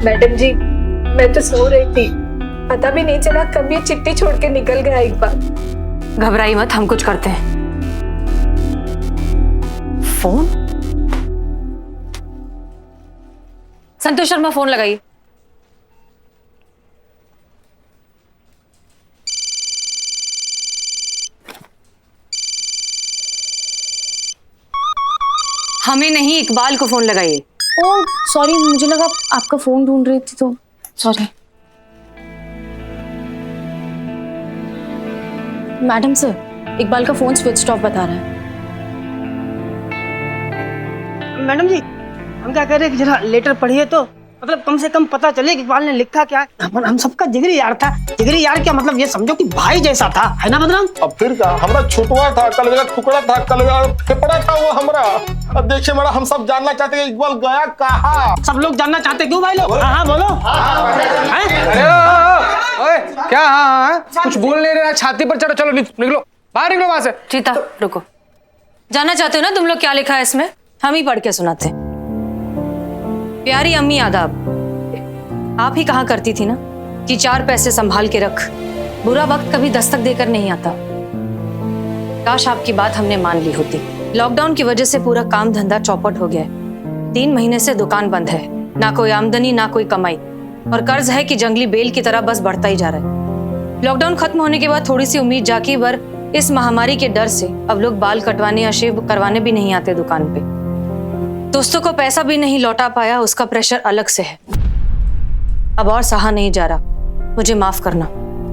Madam जी, मैं तो सो रही थी, पता भी नहीं चला कब ये चिट्ठी छोड़ के निकल गया इकबाल। घबराई मत, हम कुछ करते हैं। फोन? संतोष शर्मा, फोन लगाइए। हमें नहीं, इकबाल को फोन लगाइए। ओह सॉरी, मुझे लगा आपका फोन ढूंढ रही थी तो सॉरी। मैडम सर, इकबाल का फोन स्विच ऑफ बता रहा है। मैडम जी, हम क्या कह रहे हैं कि जरा लेटर पढ़िए तो मतलब कम से कम पता चले कि इकबाल ने लिखा क्या है। हम सबका जिगरी यार था। जिगरी यार क्या मतलब, ये समझो कि भाई जैसा था, है ना बदनाम? अब फिर क्या, हमरा छुटवा था, कलवेगा टुकड़ा था, कलवेगा फेफड़ा था वो हमरा। अब देखिए मैडम, हम सब जानना चाहते हैं इकबाल गया कहाँ। सब लोग जानना चाहते क्यों भाई लोग? हाँ बोलो। ओए क्या? हाँ कुछ बोल नहीं रहा, छाती पर चढ़ो, चलो निकलो बाहर, निकलो वहां से। चीता रुको, जानना चाहते हो ना तुम लोग क्या लिखा है इसमें? हम ही पढ़ के सुनाते हैं। प्यारी अम्मी आदाब, आप ही कहा करती थी ना कि 4 पैसे संभाल के रख, बुरा वक्त कभी दस्तक देकर नहीं आता। काश आपकी बात हमने मान ली होती। लॉकडाउन की वजह से पूरा काम धंधा चौपट हो गया है। 3 महीने से दुकान बंद है, ना कोई आमदनी ना कोई कमाई, और कर्ज है कि जंगली बेल की तरह बस बढ़ता ही जा रहा है। लॉकडाउन खत्म होने के बाद थोड़ी सी उम्मीद जागी, पर इस महामारी के डर से अब लोग बाल कटवाने या शेव करवाने भी नहीं आते दुकान पे। दोस्तों को पैसा भी नहीं लौटा पाया, उसका प्रेशर अलग से है। अब और सहा नहीं जा रहा, मुझे माफ करना,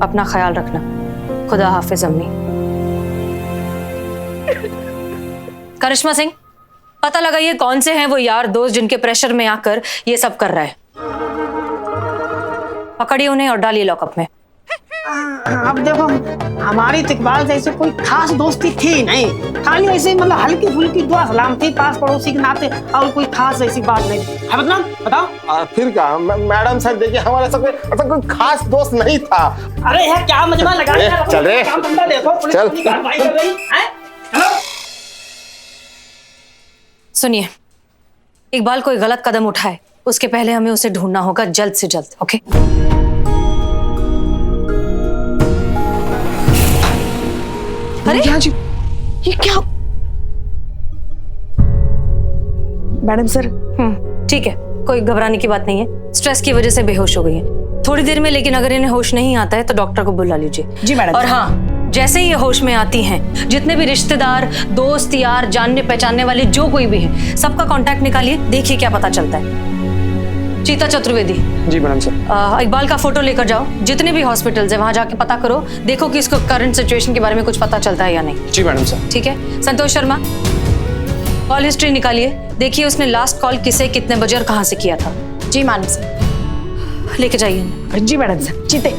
अपना ख्याल रखना। खुदा हाफिज अम्मी। करिश्मा सिंह, पता लगाइए कौन से हैं वो यार दोस्त जिनके प्रेशर में आकर ये सब कर रहा है। पकड़िए उन्हें और डालिए लॉकअप में। अब देखो, हमारी इकबाल जैसे कोई खास दोस्ती थी नहीं, खाली ऐसे मतलब हल्की फुल्की दुआ सलाम थी पास पड़ोसी के नाते, और कोई खास ऐसी बात नहीं है। बदनाम बताओ। फिर क्या मैडम सर, देखिए हमारे ऐसा कोई खास दोस्त नहीं था। अरे यार क्या मजमा लगा रहा है? चल रे, देखो पुलिस चल। की कार्रवाई कर रही है। चलो सुनिए, इकबाल कोई गलत कदम उठाए उसके पहले हमें उसे ढूंढना होगा जल्द से जल्द। ओके? अरे जी, ये क्या? Madam sir. ठीक है, कोई घबराने की बात नहीं है। स्ट्रेस की वजह से बेहोश हो गई है थोड़ी देर में, लेकिन अगर इन्हें होश नहीं आता है तो डॉक्टर को बुला लीजिए। जी मैडम। और हाँ, जैसे ही ये होश में आती हैं, जितने भी रिश्तेदार, दोस्त, यार, जानने पहचानने वाले जो कोई भी है, सबका कांटेक्ट निकालिए, देखिए क्या पता चलता है। चीता चतुर्वेदी। जी मैडम सर। इकबाल का फोटो लेकर जाओ, जितने भी हॉस्पिटल्स है वहां जाके पता करो, देखो कि इसको करंट सिचुएशन के बारे में कुछ पता चलता है या नहीं। जी मैडम सर। ठीक है। संतोष शर्मा, कॉल हिस्ट्री निकालिए, देखिए उसने लास्ट कॉल किसे, कितने बजे और कहां से किया था। जी मैडम सर। लेके जाइए। जी मैडम सर। चीते।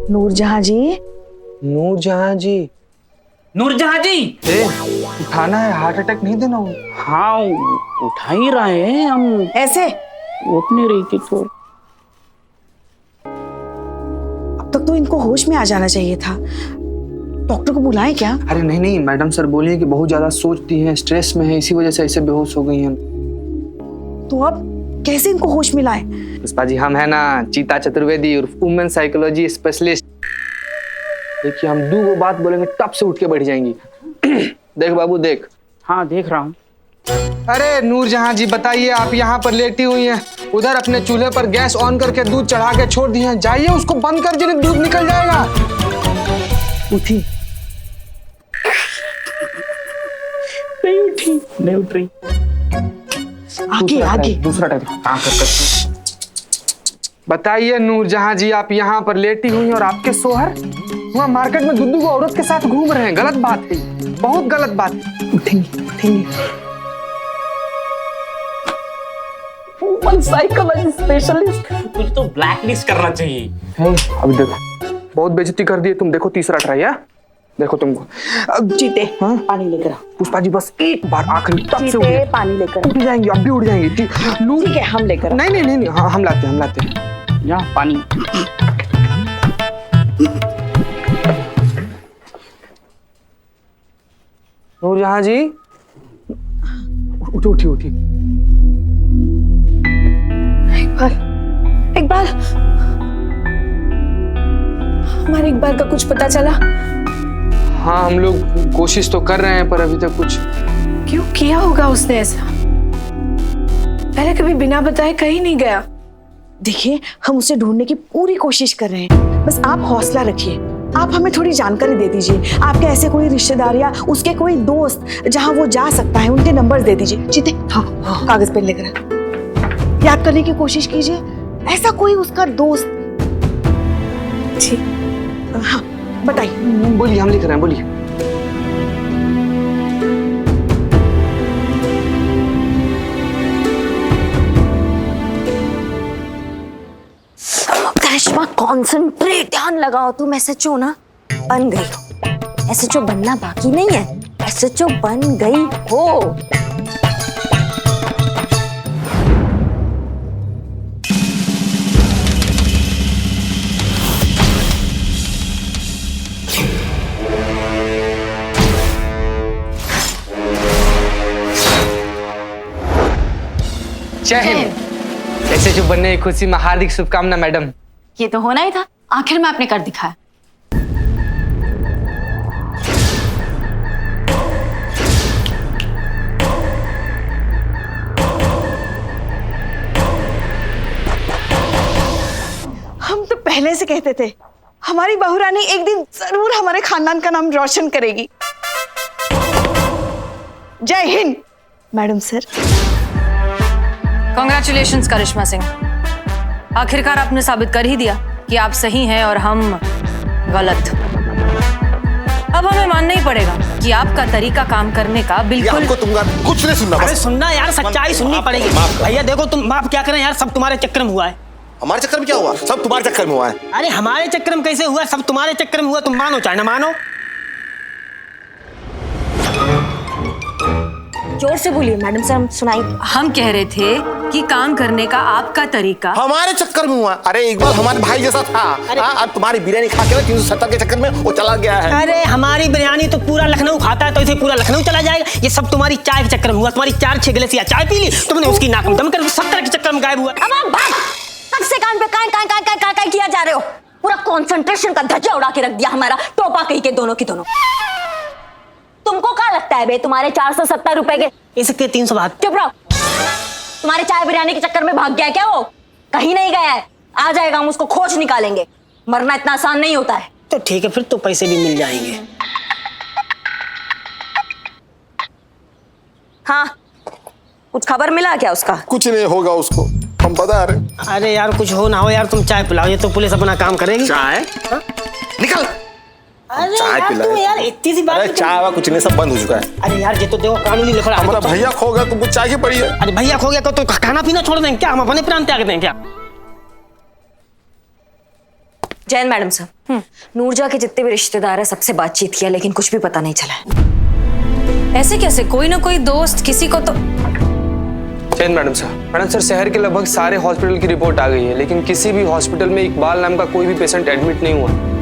नूरजहां जी। नूरजहां जी। नूरजहां जी, उठाना है, हार्ट अटैक नहीं देना हो। हाँ उठा ही रहे हैं हम। ऐसे उठ नहीं रही थी तो। अब तक तो इनको होश में आ जाना चाहिए था। डॉक्टर को बुलाएं क्या? अरे नहीं मैडम सर बोलिए कि बहुत ज्यादा सोचती हैं, स्ट्रेस में है, इसी वजह से ऐसे बेहोश हो गई हैं। तो अब कैसे इनको होश में लाएं? पुष्पा जी, हम है ना चीता चतुर्वेदी और वुमेन साइकोलॉजी स्पेशलिस्ट। देखिए हम 2 बात बोलेंगे तब से उठ के बैठ जाएंगी। देख बाबू देख। हाँ देख रहा हूँ। अरे नूरजहां जी बताइए, आप यहाँ पर लेटी हुई हैं, उधर अपने चूल्हे पर गैस ऑन करके दूध चढ़ा के छोड़ दिए हैं, जाइए उसको बंद कर दीजिए, दूध निकल जाएगा। उठी। नहीं उठ रही। आगे। दूसरा टाइप। हाँ कर। बताइए नूरजहां जी, आप यहाँ पर लेटी हुई हैं और आपके शोहर वहाँ मार्केट में दुद्दू को औरत के साथ घूम रहे हैं। गलत बात है, बहुत गलत बात है। उठेंगे। साइकोलॉजी स्पेशलिस्ट, तुझे तो ब्लैक लिस्ट करना चाहिए। अब देखो, बहुत बेइज्जती कर दी है तुम। देखो तीसरा ट्राई है, देखो तुमको। चीते, पानी लेकर आओ। पुष्पा जी बस एक बार आखिरी तब से चीते, पानी लेकर आओ। उठ जाएंगी, अब भी उठ जाएंगी। ठीक है, हम लेकर। नहीं, हाँ हम लाते हैं। यहाँ पानी। नूरजहां जी, उठी। इकबाल, हमारे इकबाल का कुछ पता चला? हाँ, हम लोग कोशिश तो कर रहे हैं पर अभी तक कुछ। क्यों किया होगा उसने ऐसा? पहले कभी बिना बताए कहीं नहीं गया। देखिए, हम उसे ढूंढने की पूरी कोशिश कर रहे हैं, बस आप हौसला रखिए। आप हमें थोड़ी जानकारी दे दीजिए। आपके ऐसे कोई रिश्तेदार या उसके कोई दोस्त जहां वो जा सकता है, उनके नंबर दे दीजिए। जीते, हाँ, कागज पेन लेकर याद करने की कोशिश कीजिए। ऐसा कोई उसका दोस्त। ठीक, हाँ, बताइए। बोलिए, हम लिख रहे हैं, बोलिए। करिश्मा, कॉन्सेंट्रेट, ध्यान लगाओ। तुम एसएचओ ना बन गई हो। एसएचओ बनना बाकी नहीं है, एसएचओ बन गई हो। जय हिंद। ऐसे जो बनने की खुशी में हार्दिक शुभकामना मैडम। ये तो होना ही था, आखिर में आपने कर दिखाया। हम तो पहले से कहते थे हमारी बहुरानी एक दिन जरूर हमारे खानदान का नाम रोशन करेगी। जय हिंद मैडम सर। कॉन्ग्रेचुलेशंस करिश्मा सिंह, आखिरकार आपने साबित कर ही दिया कि आप सही हैं और हम गलत। अब हमें मानना ही पड़ेगा कि आपका तरीका काम करने का बिल्कुल। हमको तुमका कुछ नहीं सुनना। अरे सुनना यार, सच्चाई सुननी पड़ेगी। भैया देखो, तुम माफ क्या करें यार, सब तुम्हारे चक्कर में हुआ है। हमारे चक्कर में क्या हुआ? सब तुम्हारे चक्कर में हुआ है। अरे हमारे चक्कर में कैसे हुआ? सब तुम्हारे चक्कर में हुआ। तुम मानो चाहे ना मानो। जोर से बोलिए मैडम सर, हम सुनाई। हम कह रहे थे कि काम करने का आपका तरीका हमारे चक्कर में हुआ। अरे इकबाल हमारे भाई जैसा था। अब तुम्हारी बिरयानी खा के 370 के चक्कर में वो चला गया है। अरे हमारी बिरयानी तो पूरा लखनऊ खाता है, तो इसे पूरा लखनऊ चला जाएगा। ये सब तुम्हारी चाय के चक्कर में हुआ। तुम्हारी 4-6 गिलास चाय पी ली, तुमने उसकी नाक में दम कर 70 के चक्कर में गायब हुआ। अब आप बात कब से कान पे काय किया जा रहे हो? पूरा कंसंट्रेशन का धज्जा उड़ा के रख दिया हमारा, टोपा कहीं के दोनों की दोनों। तुमको क्या लगता है बे, तुम्हारे 470 रुपए के इसके 300 बात। चुप रहो। तुम्हारे चाय बिरयानी के चक्कर में भाग गया क्या? वो कहीं नहीं गया है, आ जाएगा, हम उसको खोज निकालेंगे। मरना इतना आसान नहीं होता है। तो ठीक है, फिर तो पैसे भी मिल जाएंगे। हाँ, कुछ खबर मिला क्या उसका? कुछ नहीं होगा उसको, हम बता रहे। अरे यार कुछ हो ना हो यार, तुम चाय पिलाओ, ये तो पुलिस अपना काम करेगी। चाय? निकल। अरे चाय यार पिलाए। तुम यार इतनी सी बात। अरे चाय वा कुछ नहीं, सब बंद हो चुका है। अरे यार ये तो देखो कानूनी लिखा है। हमारा भैया खो गया, तुमको चाय की पड़ी है। अरे भैया खो गया तो खाना पीना छोड़ देंगे क्या? हम अपने प्राण त्याग दें क्या? जैन मैडम साहब, नूरजा के जितने भी रिश्तेदार है सबसे बातचीत किया, लेकिन कुछ भी पता नहीं चला है। ऐसे कैसे? कोई ना कोई दोस्त किसी को तो। जैन मैडम साहब। मैडम सर, शहर के लगभग सारे हॉस्पिटल की रिपोर्ट आ गई है, लेकिन किसी भी हॉस्पिटल में इकबाल नाम का कोई भी पेशेंट एडमिट नहीं हुआ।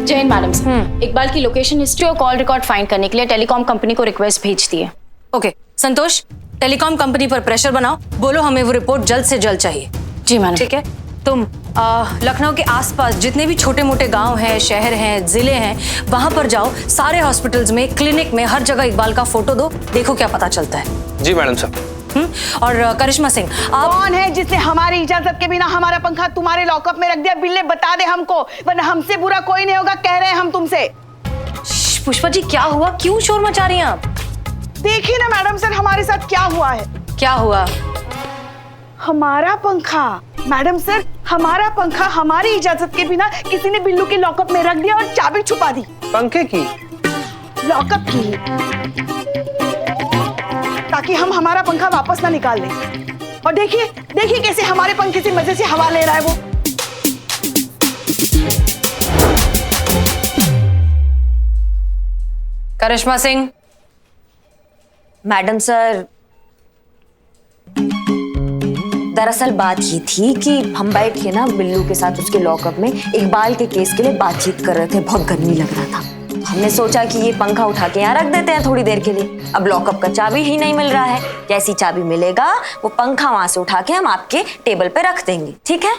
जैन मैडम सर, इकबाल की लोकेशन हिस्ट्री और कॉल रिकॉर्ड फाइंड करने के लिए टेलीकॉम कंपनी को रिक्वेस्ट भेज दी है। ओके संतोष, टेलीकॉम कंपनी पर प्रेशर बनाओ, बोलो हमें वो रिपोर्ट जल्द से जल्द चाहिए। जी मैडम। ठीक है, तुम लखनऊ के आसपास जितने भी छोटे मोटे गांव हैं, शहर हैं, जिले हैं, वहां पर जाओ। सारे हॉस्पिटल्स में, क्लिनिक में, हर जगह इकबाल का फोटो दो, देखो क्या पता चलता है। जी मैडम साहब। और करिश्मा सिंह, आप कौन है जिसने हमारी इजाजत के बिना हमारा पंखा तुम्हारे लॉकअप में रख दिया? बिल्ले बता दे हमको, वरना हमसे बुरा कोई नहीं होगा, कह रहे हैं हम तुमसे। पुष्पा जी क्या हुआ? क्यों शोर मचा रही हैं आप? देखिए ना मैडम सर, हमारे साथ क्या हुआ है। क्या हुआ? हमारा पंखा मैडम सर, हमारा पंखा हमारी इजाजत के बिना किसी ने बिल्लू के लॉकअप में रख दिया और चाबी छुपा दी। पंखे की? लॉकअप की, ताकि हम हमारा पंखा वापस ना निकाल लें। और देखिए देखिए कैसे हमारे पंखे से मजे से हवा ले रहा है वो। करिश्मा सिंह। मैडम सर, दरअसल बात ये थी कि हम बैठ के ना बिल्लू के साथ उसके लॉकअप में इकबाल के केस के लिए बातचीत कर रहे थे। बहुत गर्मी लग रहा था। हमने सोचा कि ये पंखा उठा के यहाँ रख देते हैं थोड़ी देर के लिए। अब लॉकअप का चाबी ही नहीं मिल रहा है, जैसी चाबी मिलेगा वो पंखा वहां से उठा के हम आपके टेबल पे रख देंगे, ठीक है?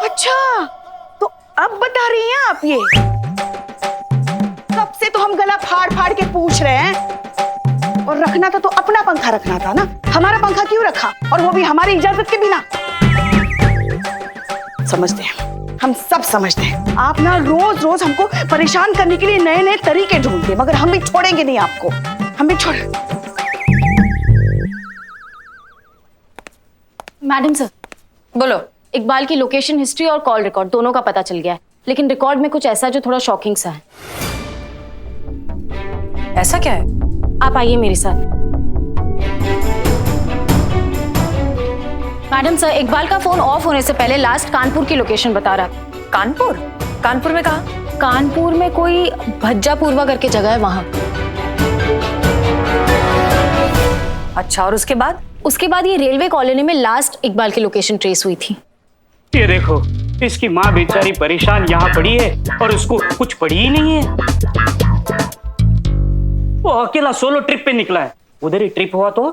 अच्छा, तो अब बता रही हैं आप ये? कब से तो हम गला फाड़ फाड़ के पूछ रहे हैं, और रखना था तो अपना पंखा रखना था ना, हमारा पंखा क्यों रखा, और वो भी हमारी इजाजत के बिना। समझते हैं, हम सब समझते हैं। आप ना रोज रोज हमको परेशान करने के लिए नए नए तरीके ढूंढते, मगर हम भी छोड़ेंगे नहीं आपको, हम भी छोड़। मैडम सर, बोलो। इकबाल की लोकेशन हिस्ट्री और कॉल रिकॉर्ड दोनों का पता चल गया है, लेकिन रिकॉर्ड में कुछ ऐसा जो थोड़ा शॉकिंग सा है। ऐसा क्या है? आप आइए मेरे साथ। मैडम सर, इकबाल का फोन ऑफ होने से पहले लास्ट कानपुर की लोकेशन बता रहा है। कानपुर? कानपुर में कहाँ? कानपुर में कोई भज्जापूर्वा करके जगह है वहां। अच्छा, और उसके बाद? उसके बाद ये रेलवे कॉलोनी में लास्ट इकबाल की लोकेशन ट्रेस हुई थी। ये देखो, इसकी माँ बेचारी परेशान यहाँ पड़ी है और उसको कुछ पड़ी ही नहीं है। वो अकेला सोलो ट्रिप पे निकला है, उधर ही ट्रिप हुआ तो।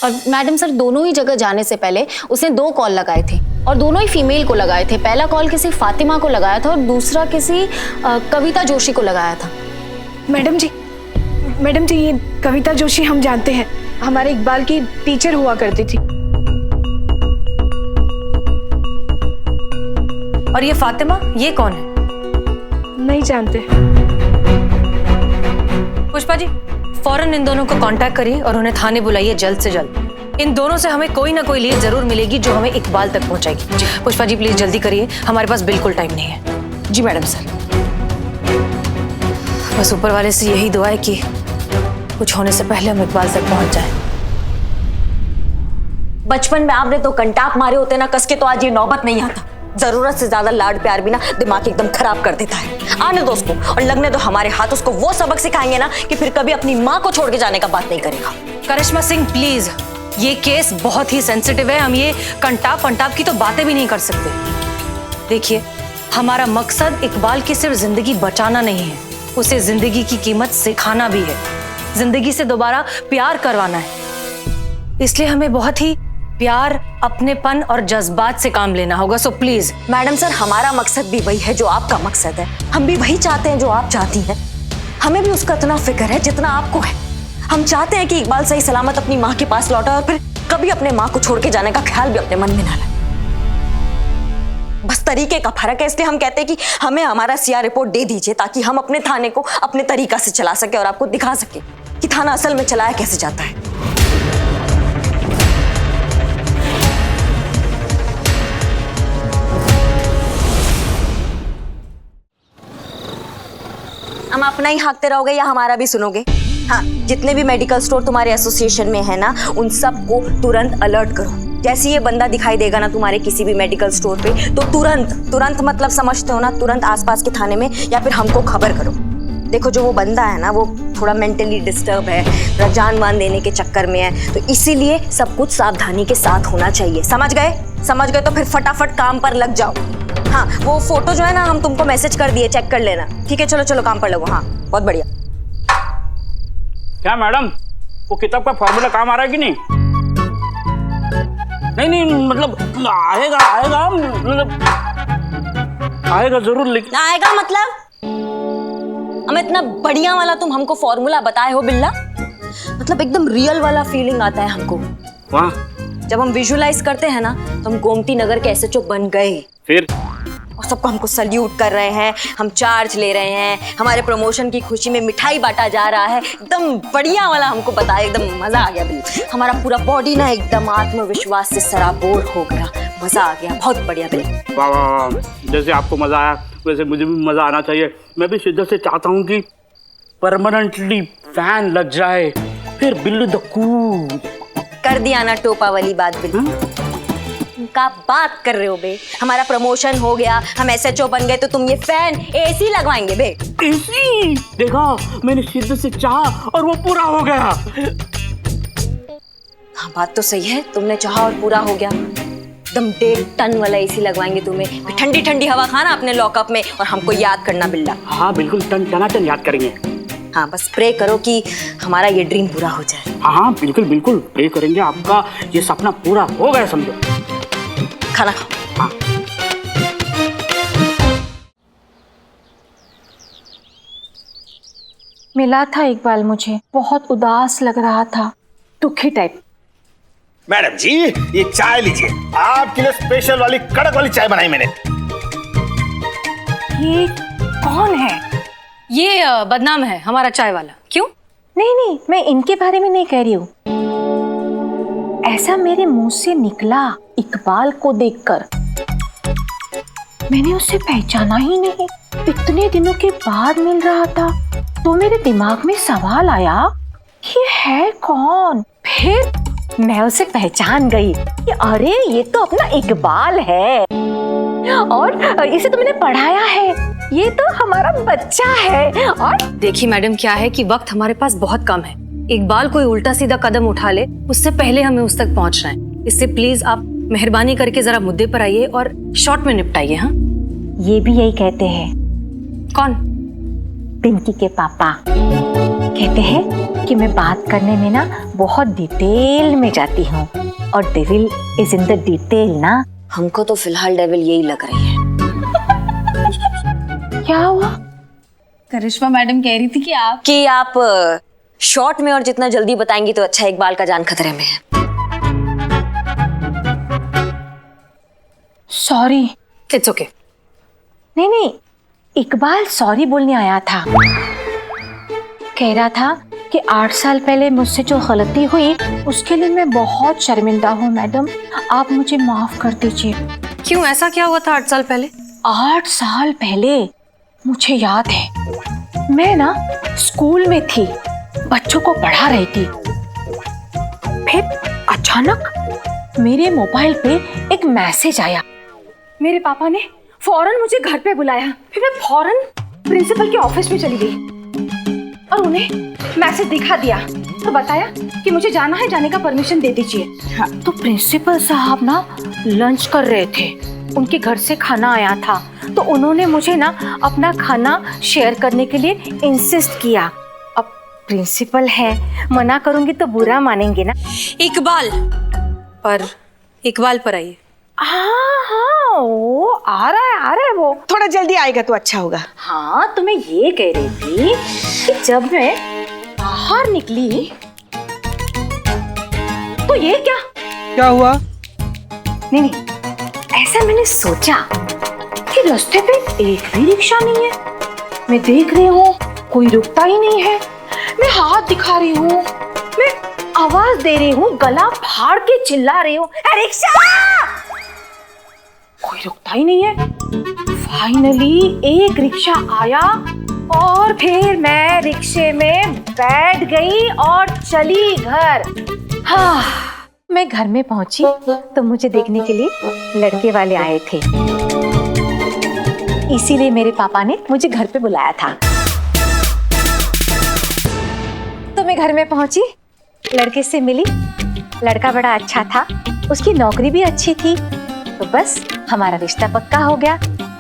और मैडम सर, दोनों ही जगह जाने से पहले उसने 2 कॉल लगाए थे और दोनों ही फीमेल को लगाए थे। पहला कॉल किसी फातिमा को लगाया था और दूसरा किसी कविता जोशी को लगाया था। मैडम जी ये कविता जोशी हम जानते हैं, हमारे इकबाल की टीचर हुआ करती थी। और ये फातिमा, ये कौन है? नहीं जानते। पुष्पा जी, फौरन इन दोनों को कांटेक्ट करिए और उन्हें थाने बुलाइए जल्द से जल्द। इन दोनों से हमें कोई ना कोई लीड जरूर मिलेगी जो हमें इकबाल तक पहुंचाएगी। पुष्पा जी प्लीज जल्दी करिए, हमारे पास बिल्कुल टाइम नहीं है। जी मैडम सर। बस ऊपर वाले से यही दुआ है कि कुछ होने से पहले हम इकबाल तक पहुंच जाए। बचपन में आपने तो कंटाप मारे होते ना कस के, तो आज ये नौबत नहीं आता। जरूरत से ज्यादा लाड प्यार भी ना दिमाग एकदम खराब कर देता है। आने दो उसको, और लगने दो हमारे हाथ उसको वो सबक सिखाएंगे ना कि फिर कभी अपनी माँ को छोड़ के जाने का बात नहीं करेगा। करिश्मा सिंह प्लीज, ये केस बहुत ही सेंसिटिव है, हम ये कंटाप की तो बातें भी नहीं कर सकते। देखिए, हमारा मकसद इकबाल की सिर्फ जिंदगी बचाना नहीं है, उसे जिंदगी की कीमत सिखाना भी है, जिंदगी से दोबारा प्यार करवाना है। इसलिए हमें बहुत ही प्यार, अपनेपन और जज्बात से काम लेना होगा। So please. मैडम सर, हमारा मकसद भी वही है जो आपका मकसद है, हम भी वही चाहते हैं जो आप चाहती हैं। हमें भी उसका इतना फिक्र है जितना आपको है। हम चाहते हैं कि इकबाल सही सलामत अपनी माँ के पास लौटा और फिर कभी अपने माँ को छोड़ के जाने का ख्याल भी अपने मन में ना लाए। बस तरीके का फर्क है, इसलिए हम कहते हैं कि हमें हमारा सीआर रिपोर्ट दे दीजिए ताकि हम अपने थाने को अपने तरीका से चला सके और आपको दिखा सके कि थाना असल में चलाया कैसे जाता है। हम अपना ही हाँकते रहोगे या हमारा भी सुनोगे? हाँ, जितने भी मेडिकल स्टोर तुम्हारे एसोसिएशन में है ना, उन सबको तुरंत अलर्ट करो। जैसे ये बंदा दिखाई देगा ना तुम्हारे किसी भी मेडिकल स्टोर पे, तो तुरंत मतलब समझते हो ना, तुरंत आसपास के थाने में या फिर हमको खबर करो। देखो, जो वो बंदा है ना, वो थोड़ा मेंटली डिस्टर्ब है, थोड़ा जान मान देने के चक्कर में है, तो इसीलिए सब कुछ सावधानी के साथ होना चाहिए। समझ गए तो फिर फटाफट काम पर लग जाओ। हाँ, वो फोटो जो है ना हम तुमको मैसेज कर दिए, चेक कर लेना। ठीक है, चलो काम पर लगो। हाँ, बहुत बढ़िया। क्या मैडम, वो किताब का फॉर्मूला काम आ रहा है कि नहीं? नहीं मतलब आएगा मतलब आएगा जरूर, लेकिन आएगा मतलब हम इतना बढ़िया वाला तुम हमको फॉर्मूला बताए हो बिल्ला, मतलब एकदम रियल वाला फीलिंग आता है हमको। वाह, जब हम विजुअलाइज करते हैं ना तो हम गोमती नगर के एसएचओ बन गए, फिर और सबको हमको सल्यूट कर रहे हैं, हम चार्ज ले रहे हैं, हमारे प्रमोशन की खुशी में मिठाई बांटा जा रहा है। एकदम बढ़िया वाला हमको बताया, एकदम मजा आ गया बिल्कुल। हमारा पूरा बॉडी ना एकदम आत्मविश्वास से सराबोर हो गया, मजा आ गया, बहुत बढ़िया बिल्कुल। वाह वाह वाह, जैसे आपको मजा आया वैसे मुझे भी मजा आना चाहिए। मैं भी शिद्दत से चाहता हूँ कि परमानेंटली फैन लग जाए, फिर बिल्लू द कूल। कर दिया ना टोपा वाली बात बिल्कुल। का बात कर रहे हो बे? हमारा प्रमोशन हो गया, हम एसएचओ बन गए, तो तुम ये फैन एसी लगवाएंगे बे? एसी? देखा, मैंने शिद्दत से चाहा और वो पूरा हो गया। हाँ, बात तो सही है, तुमने चाहा और पूरा हो गया। एकदम 1.5 टन वाला एसी लगवाएंगे तुम्हें, फिर ठंडी ठंडी हवा खाना अपने लॉकअप में और हमको याद करना बिल्ला। हाँ बिल्कुल, टनाटन याद करेंगे। हाँ बस प्रे करो कि हमारा ये ड्रीम पूरा हो जाए। हाँ बिल्कुल बिल्कुल प्रे करेंगे, आपका ये सपना पूरा हो गया समझो। खाना खाओ। हाँ मिला था इकबाल, मुझे बहुत उदास लग रहा था, दुखी टाइप। मैडम जी ये चाय लीजिए, आपके लिए स्पेशल वाली कड़क वाली चाय बनाई मैंने। ये कौन है? ये बदनाम है हमारा चाय वाला। क्यों? नहीं नहीं, मैं इनके बारे में नहीं कह रही हूँ। ऐसा मेरे मुंह से निकला इकबाल को देखकर, मैंने उसे पहचाना ही नहीं। इतने दिनों के बाद मिल रहा था तो मेरे दिमाग में सवाल आया ये है कौन। फिर मैं उसे पहचान गई कि अरे ये तो अपना इकबाल है, और इसे तो मैंने पढ़ाया है, ये तो हमारा बच्चा है। और देखिए मैडम, क्या है कि वक्त हमारे पास बहुत कम है। इकबाल कोई उल्टा सीधा कदम उठा ले उससे पहले हमें उस तक पहुंचना है। इससे प्लीज आप मेहरबानी करके जरा मुद्दे पर आइए और शॉर्ट में निपटाइए। हाँ, ये भी यही कहते हैं। कौन? पिंकी के पापा कहते हैं कि मैं बात करने में ना बहुत डिटेल में जाती हूँ, और devil is in the detail ना। हमको तो फिलहाल डेविल यही लग रही है। क्या हुआ? करिश्मा मैडम कह रही थी कि आप शॉर्ट में और जितना जल्दी बताएंगी तो अच्छा, इकबाल का जान खतरे में है। सॉरी। It's okay. नहीं नहीं, इकबाल सॉरी बोलने आया था। कह रहा था कि 8 साल पहले मुझसे जो गलती हुई उसके लिए मैं बहुत शर्मिंदा हूँ मैडम, आप मुझे माफ कर दीजिए। क्यों, ऐसा क्या हुआ था 8 साल पहले? 8 साल पहले मुझे याद है, मैं ना स्कूल में थी, बच्चों को पढ़ा रही थी। फिर अचानक मेरे मोबाइल पे एक मैसेज आया। मेरे पापा ने फौरन मुझे घर पे बुलाया। फिर मैं फौरन प्रिंसिपल के ऑफिस में चली गई और उन्हें मैसेज दिखा दिया और बताया कि मुझे जाना है, जाने का परमिशन दे दीजिए। हाँ, तो प्रिंसिपल साहब ना लंच कर रहे थे, उनके घर से खाना आया था, तो उन्होंने मुझे ना अपना खाना शेयर करने के लिए इंसिस्ट किया। अब प्रिंसिपल है, मना करूंगी तो बुरा मानेंगे ना। इकबाल पर आइए। हाँ, वो आ रहा है वो। थोड़ा जल्दी आएगा तो अच्छा होगा। हाँ, तो मैं ये कह रही थी कि जब मैं बाहर निकली तो ये क्या हुआ? नहीं, ऐसा मैंने सोचा कि रास्ते पे एक भी रिक्शा नहीं है। मैं देख रही हूँ कोई रुकता ही नहीं है। मैं हाथ दिखा रही हूँ, मैं आवाज दे रही हूँ, गला फाड़ के चिल्ला रही हूँ, रिक्शा! कोई रुकता ही नहीं है। फाइनली एक रिक्शा आया और फिर मैं रिक्शे में बैठ गई और चली घर। हाँ, मैं घर में पहुंची तो मुझे देखने के लिए लड़के वाले आए थे, इसीलिए मेरे पापा ने मुझे घर पे बुलाया था। तो मैं घर में पहुंची, लड़के से मिली, लड़का बड़ा अच्छा था, उसकी नौकरी भी अच्छी थी, तो बस हमारा रिश्ता पक्का हो गया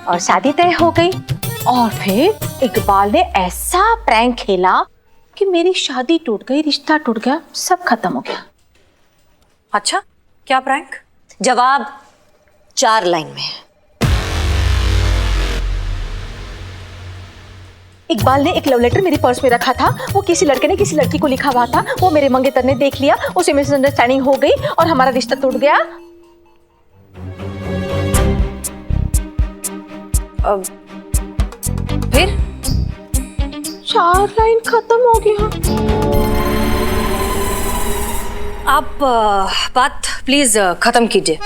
और शादी तय हो गई। और फिर इकबाल ने ऐसा प्रैंक खेला कि मेरी शादी टूट गई, रिश्ता टूट गया, सब खत्म हो गया। अच्छा, क्या प्रैंक? जवाब 4 लाइन में है। इकबाल ने एक लव लेटर मेरे पर्स में रखा था, वो किसी लड़के ने किसी लड़की को लिखा हुआ था, वो मेरे मंगेतर ने देख लिया, उसे मिसअंडरस्टैंडिंग हो गई और हमारा रिश्ता टूट गया। फिर 4 लाइन खत्म हो गया। आप बात प्लीज खत्म कीजिए।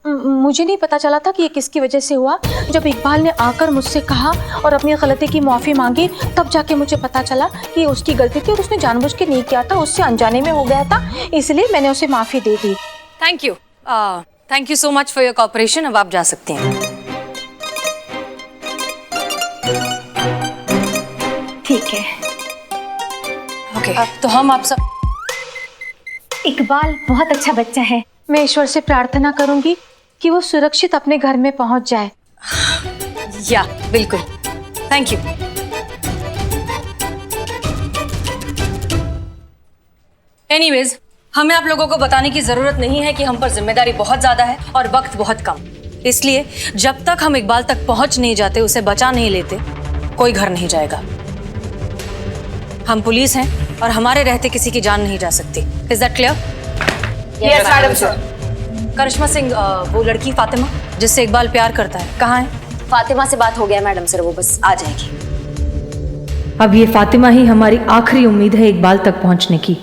मुझे नहीं पता चला था कि ये किसकी वजह से हुआ। जब इकबाल ने आकर मुझसे कहा और अपनी गलती की माफ़ी मांगी, तब जाके मुझे पता चला कि उसकी गलती थी और उसने जानबूझ के नहीं किया था, उससे अनजाने में हो गया था, इसलिए मैंने उसे माफ़ी दे दी। Thank you so much for your cooperation. अब आप जा सकती हैं। ठीक है। ओके, तो हम आप सब इकबाल बहुत अच्छा बच्चा है। मैं ईश्वर से प्रार्थना करूंगी कि वो सुरक्षित अपने घर में पहुंच जाए। या बिल्कुल, थैंक यू। एनीवेज, हमें आप लोगों को बताने की जरूरत नहीं है कि हम पर जिम्मेदारी बहुत ज्यादा है और वक्त बहुत कम। इसलिए जब तक हम इकबाल तक पहुंच नहीं जाते, उसे बचा नहीं लेते, कोई घर नहीं जाएगा। हम पुलिस हैं और हमारे रहते किसी की जान नहीं जा सकती। Is that clear? Yes madam sir. Karishma Singh, वो लड़की फातिमा जिससे इकबाल प्यार करता है, कहाँ है? फातिमा से बात हो गया मैडम सर, वो बस आ जाएगी। अब ये फातिमा ही हमारी आखिरी उम्मीद है इकबाल तक पहुंचने की।